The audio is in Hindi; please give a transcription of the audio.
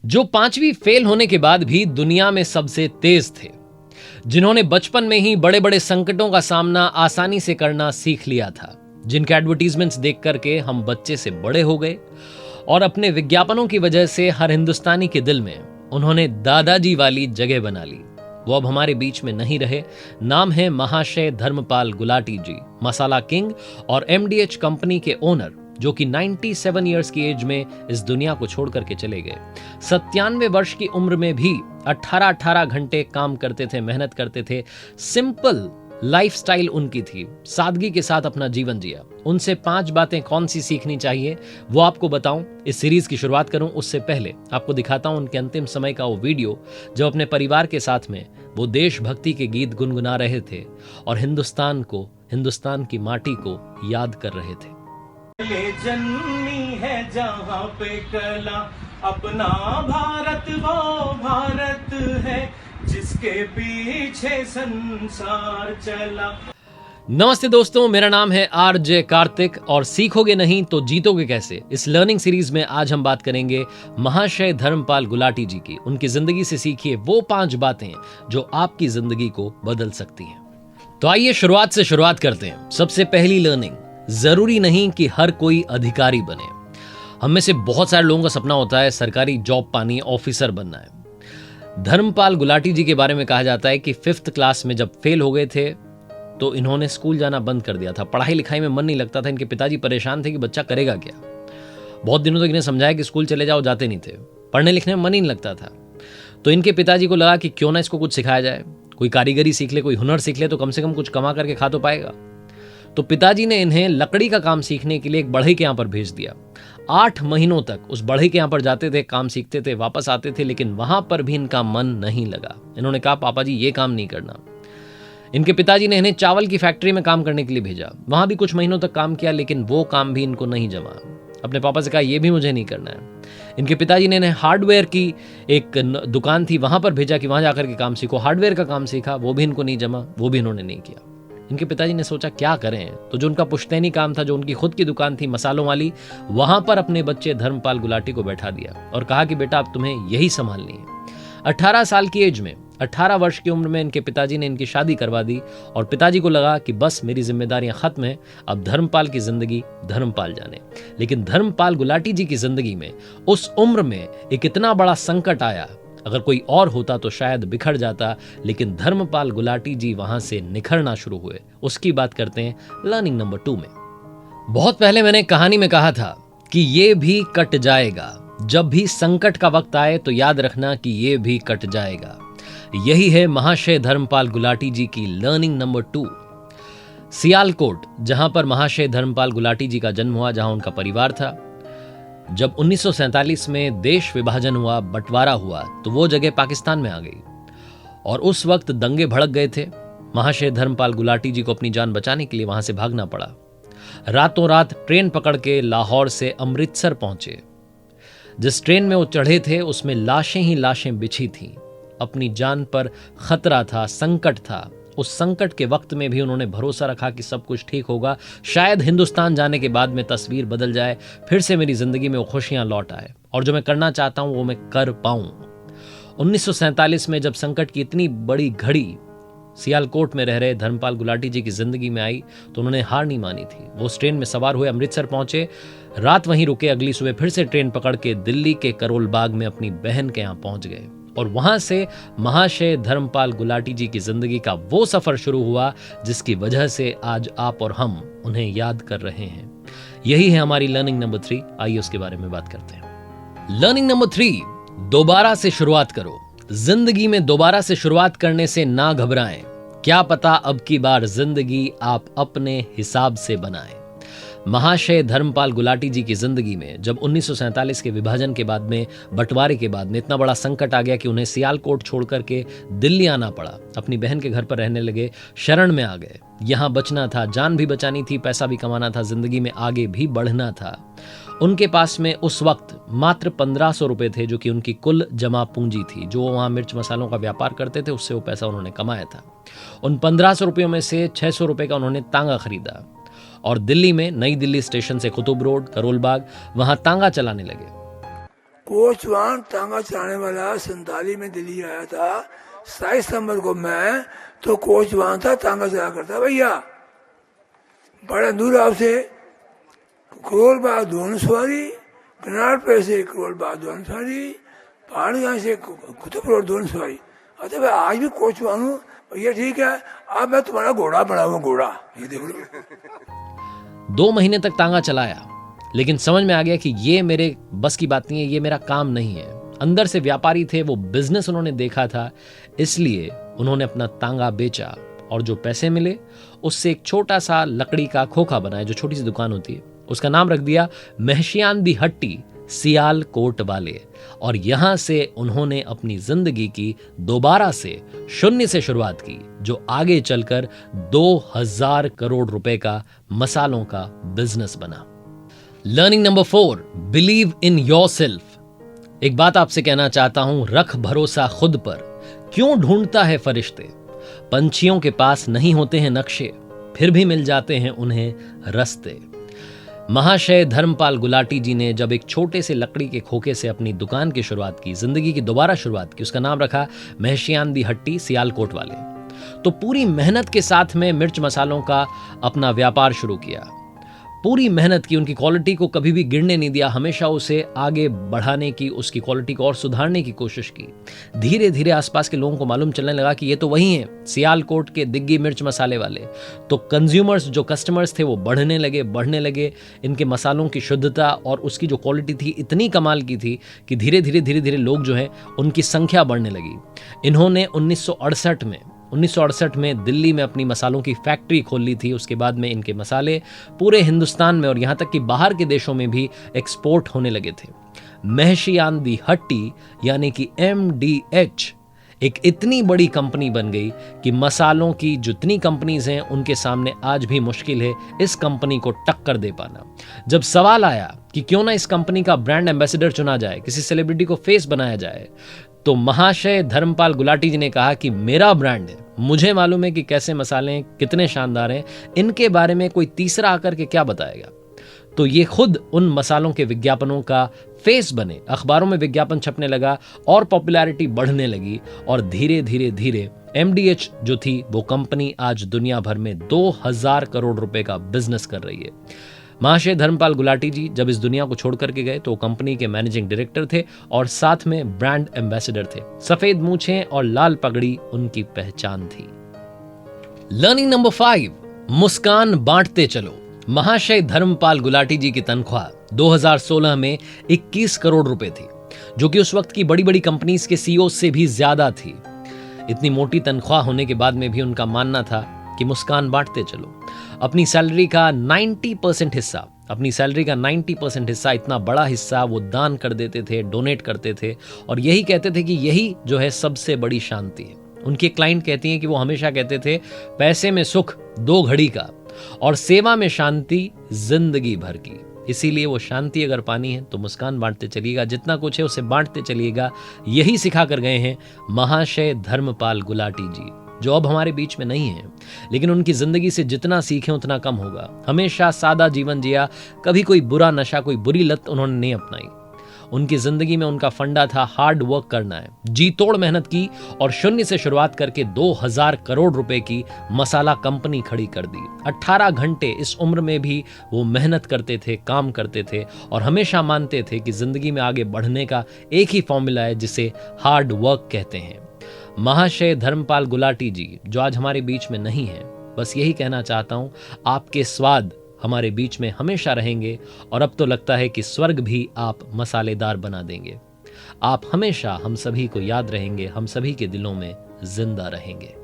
जो 5वीं फेल होने के बाद भी दुनिया में सबसे तेज थे, जिन्होंने बचपन में ही बड़े बड़े संकटों का सामना आसानी से करना सीख लिया था, जिनके एडवर्टीजमेंट्स देख करके हम बच्चे से बड़े हो गए और अपने विज्ञापनों की वजह से हर हिंदुस्तानी के दिल में उन्होंने दादाजी वाली जगह बना ली, वो अब हमारे बीच में नहीं रहे। नाम है महाशय धर्मपाल गुलाटी जी, मसाला किंग और एमडीएच कंपनी के ओनर, जो कि 97 इयर्स की एज में इस दुनिया को छोड़ करके चले गए। 97 वर्ष की उम्र में भी 18-18 घंटे काम करते थे, मेहनत करते थे। सिंपल लाइफस्टाइल उनकी थी, सादगी के साथ अपना जीवन जिया। उनसे 5 बातें कौन सी सीखनी चाहिए वो आपको बताऊं। इस सीरीज की शुरुआत करूं उससे पहले आपको दिखाता हूं उनके अंतिम समय का वो वीडियो, जब अपने परिवार के साथ में वो देशभक्ति के गीत गुनगुना रहे थे और हिंदुस्तान को, हिंदुस्तान की माटी को याद कर रहे थे। जन्मी है जहाँ पे कला, अपना भारत वो भारत है जिसके पीछे संसार चला। नमस्ते दोस्तों, मेरा नाम है आरजे कार्तिक और सीखोगे नहीं तो जीतोगे कैसे, इस लर्निंग सीरीज में आज हम बात करेंगे महाशय धर्मपाल गुलाटी जी की। उनकी जिंदगी से सीखिए वो 5 बातें जो आपकी जिंदगी को बदल सकती हैं। तो आइए शुरुआत से शुरुआत करते हैं। सबसे पहली लर्निंग, जरूरी नहीं कि हर कोई अधिकारी बने। हम में से बहुत सारे लोगों का सपना होता है सरकारी जॉब पानी, ऑफिसर बनना है। धर्मपाल गुलाटी जी के बारे में कहा जाता है कि 5th क्लास में जब फेल हो गए थे तो इन्होंने स्कूल जाना बंद कर दिया था। पढ़ाई लिखाई में मन नहीं लगता था। इनके पिताजी परेशान थे कि बच्चा करेगा क्या। बहुत दिनों तक इन्हें समझाया कि स्कूल चले जाओ, जाते नहीं थे। पढ़ने लिखने में मन ही नहीं लगता था। तो इनके पिताजी को लगा कि क्यों ना इसको कुछ सिखाया जाए, कोई कारीगरी सीख ले, कोई हुनर सीख ले तो कम से कम कुछ कमा करके खा तो पाएगा। तो पिताजी ने इन्हें लकड़ी का काम सीखने के लिए एक बढ़ई के यहाँ पर भेज दिया। 8 महीनों तक उस बढ़ई के यहाँ पर जाते थे, काम सीखते थे, वापस आते थे, लेकिन वहां पर भी इनका मन नहीं लगा। इन्होंने कहा पापा जी ये काम नहीं करना। इनके पिताजी ने इन्हें चावल की फैक्ट्री में काम करने के लिए भेजा। वहां भी कुछ महीनों तक काम किया, लेकिन वो काम भी इनको नहीं जमा। अपने पापा से कहा ये भी मुझे नहीं करना है। इनके पिताजी ने इन्हें हार्डवेयर की एक दुकान थी, वहां पर भेजा कि वहां जाकर के काम सीखो। हार्डवेयर का काम सीखा, वो भी इनको नहीं जमा, वो भी इन्होंने नहीं किया। इनके पिताजी ने सोचा क्या करें, तो जो उनका पुश्तैनी काम था, जो उनकी खुद की दुकान थी मसालों वाली, वहां पर अपने बच्चे धर्मपाल गुलाटी को बैठा दिया और कहा कि बेटा अब तुम्हें यही संभालनी है। 18 साल की एज में, 18 वर्ष की उम्र में इनके पिताजी ने इनकी शादी करवा दी और पिताजी को लगा कि बस मेरी जिम्मेदारियां खत्म है, अब धर्मपाल की जिंदगी धर्मपाल जाने। लेकिन धर्मपाल गुलाटी जी की जिंदगी में उस उम्र में एक इतना बड़ा संकट आया, अगर कोई और होता तो शायद बिखर जाता, लेकिन धर्मपाल गुलाटी जी वहां से निखरना शुरू हुए। उसकी बात करते हैं लर्निंग नंबर 2 में। बहुत पहले मैंने कहानी में कहा था कि ये भी कट जाएगा। जब भी संकट का वक्त आए तो याद रखना कि ये भी कट जाएगा। यही है महाशय धर्मपाल गुलाटी जी की लर्निंग नंबर 2। सियालकोट, जहां पर महाशय धर्मपाल गुलाटी जी का जन्म हुआ, जहां उनका परिवार था, जब 1947 में देश विभाजन हुआ, बंटवारा हुआ, तो वो जगह पाकिस्तान में आ गई और उस वक्त दंगे भड़क गए थे। महाशय धर्मपाल गुलाटी जी को अपनी जान बचाने के लिए वहां से भागना पड़ा। रातों रात ट्रेन पकड़ के लाहौर से अमृतसर पहुंचे। जिस ट्रेन में वो चढ़े थे उसमें लाशें ही लाशें बिछी थीं। अपनी जान पर खतरा था, संकट था। उस संकट के वक्त में भी उन्होंने भरोसा रखा कि सब कुछ ठीक होगा, शायद हिंदुस्तान जाने के बाद में तस्वीर बदल जाए, फिर से मेरी जिंदगी में वो खुशियां लौट आए और जो मैं करना चाहता हूं वो मैं कर पाऊं। 1947 में जब संकट की इतनी बड़ी घड़ी सियालकोट में रह रहे धर्मपाल गुलाटी जी की जिंदगी में आई तो उन्होंने हार नहीं मानी थी। वो उस ट्रेन में सवार हुए, अमृतसर पहुंचे, रात वहीं रुके, अगली सुबह फिर से ट्रेन पकड़ के दिल्ली के करोल बाग में अपनी बहन के यहाँ पहुंच गए और वहां से महाशय धर्मपाल गुलाटी जी की जिंदगी का वो सफर शुरू हुआ जिसकी वजह से आज आप और हम उन्हें याद कर रहे हैं। यही है हमारी लर्निंग नंबर 3। आइए उसके बारे में बात करते हैं। लर्निंग नंबर 3, दोबारा से शुरुआत करो। जिंदगी में दोबारा से शुरुआत करने से ना घबराएं। क्या पता अब की बार जिंदगी आप अपने हिसाब से बनाएं। महाशय धर्मपाल गुलाटी जी की जिंदगी में जब 1947 के विभाजन के बाद में, बंटवारे के बाद में इतना बड़ा संकट आ गया कि उन्हें सियालकोट छोड़ करके दिल्ली आना पड़ा। अपनी बहन के घर पर रहने लगे, शरण में आ गए। यहाँ बचना था, जान भी बचानी थी, पैसा भी कमाना था, जिंदगी में आगे भी बढ़ना था। उनके पास में उस वक्त मात्र 1500 रुपए थे, जो कि उनकी कुल जमा पूंजी थी। जो वहां मिर्च मसालों का व्यापार करते थे उससे वो पैसा उन्होंने कमाया था। उन 1500 रुपयों में से 600 रुपए का उन्होंने तांगा खरीदा और दिल्ली में नई दिल्ली स्टेशन से कुतुब रोड, करोल बाग, वहां तांगा चलाने लगे। कोचवान तांगा चलाने वाला 47 में दिल्ली आया था। 27 सितंबर को मैं तो कोचवान था, तांगा चला करता भैया। बड़ा दूर आपसे करोड़ बाद दोनों सवारी, कनाड़ पे से करोड़ बाद दोनों सवारी, पहाड़ यहाँ से कुतुब रोड दोनों सवारी। अरे भाई आज भी कोचवान हूँ भैया, ठीक है अब मैं तुम्हारा घोड़ा बना हुआ, घोड़ा ये देख लो। 2 महीने तक तांगा चलाया, लेकिन समझ में आ गया कि ये मेरे बस की बात नहीं है, ये मेरा काम नहीं है। अंदर से व्यापारी थे, वो बिजनेस उन्होंने देखा था, इसलिए उन्होंने अपना तांगा बेचा और जो पैसे मिले उससे एक छोटा सा लकड़ी का खोखा बनाया, जो छोटी सी दुकान होती है, उसका नाम रख दिया महशियान दी हट्टी सियालकोट वाले। और यहां से उन्होंने अपनी जिंदगी की दोबारा से शून्य से शुरुआत की, जो आगे चलकर 2000 करोड़ रुपए का मसालों का बिजनेस बना। Learning number 4, believe in yourself. एक बात आपसे कहना चाहता हूं, रख भरोसा खुद पर। क्यों ढूंढता है फरिश्ते? पंछियों के पास नहीं होते हैं नक्शे, फिर भी मिल जाते हैं उन्हें रस्ते। महाशय धर्मपाल गुलाटी जी ने जब एक छोटे से लकड़ी के खोखे से अपनी दुकान की शुरुआत की, जिंदगी की दोबारा शुरुआत की, उसका नाम रखा महशियान दी हट्टी सियालकोट वाले, तो पूरी मेहनत के साथ में मिर्च मसालों का अपना व्यापार शुरू किया। पूरी मेहनत की, उनकी क्वालिटी को कभी भी गिरने नहीं दिया, हमेशा उसे आगे बढ़ाने की, उसकी क्वालिटी को और सुधारने की कोशिश की। धीरे धीरे आसपास के लोगों को मालूम चलने लगा कि ये तो वही हैं, सियालकोट के दिग्गी मिर्च मसाले वाले। तो कंज्यूमर्स, जो कस्टमर्स थे, वो बढ़ने लगे। इनके मसालों की शुद्धता और उसकी जो क्वालिटी थी इतनी कमाल की थी कि धीरे धीरे लोग जो हैं उनकी संख्या बढ़ने लगी। इन्होंने 1968 में दिल्ली में अपनी मसालों की फैक्ट्री खोल ली थी। उसके बाद में इनके मसाले पूरे हिंदुस्तान में और यहाँ तक कि बाहर के देशों में भी एक्सपोर्ट होने लगे थे। महशियान दी हट्टी यानी कि MDH एक इतनी बड़ी कंपनी बन गई कि मसालों की जितनी कंपनीज हैं उनके सामने आज भी मुश्किल है इस कंपनी को टक्कर दे पाना। जब सवाल आया कि क्यों ना इस कंपनी का ब्रांड एम्बेसडर चुना जाए, किसी सेलिब्रिटी को फेस बनाया जाए, तो महाशय धर्मपाल गुलाटी जी ने कहा कि मेरा ब्रांड है, मुझे मालूम है कि कैसे मसाले कितने शानदार हैं, इनके बारे में कोई तीसरा आकर के क्या बताएगा। तो ये खुद उन मसालों के विज्ञापनों का फेस बने, अखबारों में विज्ञापन छपने लगा और पॉपुलैरिटी बढ़ने लगी। और धीरे धीरे MDH जो थी वो कंपनी आज दुनिया भर में 2000 करोड़ रुपए का बिजनेस कर रही है। महाशय धर्मपाल गुलाटी जी जब इस दुनिया को छोड़ करके गए तो कंपनी के मैनेजिंग डायरेक्टर थे और साथ में ब्रांड एम्बेसडर थे। सफेद मूछें और लाल पगड़ी उनकी पहचान थी। लर्निंग नंबर 5, मुस्कान बांटते चलो। महाशय धर्मपाल गुलाटी जी की तनख्वाह 2016 में 21 करोड़ रुपए थी, जो कि उस वक्त की बड़ी बड़ी कंपनीज के CEO से भी ज्यादा थी। इतनी मोटी तनख्वाह होने के बाद में भी उनका मानना था कि मुस्कान बांटते चलो। अपनी सैलरी का 90% हिस्सा, इतना बड़ा हिस्सा वो दान कर देते थे, डोनेट करते थे और यही कहते थे कि यही जो है सबसे बड़ी शांति है। उनके क्लाइंट कहती हैं कि वो हमेशा कहते थे पैसे में सुख 2 घड़ी का और सेवा में शांति जिंदगी भर की। इसीलिए वो शांति अगर पानी है तो मुस्कान बांटते चलिएगा, जितना कुछ है उसे बांटते चलिएगा। यही सिखा कर गए हैं महाशय धर्मपाल गुलाटी जी, जो अब हमारे बीच में नहीं है, लेकिन उनकी जिंदगी से जितना सीखें उतना कम होगा। हमेशा सादा जीवन जिया, कभी कोई बुरा नशा, कोई बुरी लत उन्होंने नहीं अपनाई। उनकी जिंदगी में उनका फंडा था हार्ड वर्क करना है, जी तोड़ मेहनत की और शून्य से शुरुआत करके 2000 करोड़ रुपए की मसाला कंपनी खड़ी कर दी। 18 घंटे इस उम्र में भी वो मेहनत करते थे, काम करते थे और हमेशा मानते थे कि जिंदगी में आगे बढ़ने का एक ही फॉर्मूला है जिसे हार्ड वर्क कहते हैं। महाशय धर्मपाल गुलाटी जी जो आज हमारे बीच में नहीं है, बस यही कहना चाहता हूं, आपके स्वाद हमारे बीच में हमेशा रहेंगे और अब तो लगता है कि स्वर्ग भी आप मसालेदार बना देंगे। आप हमेशा हम सभी को याद रहेंगे, हम सभी के दिलों में जिंदा रहेंगे।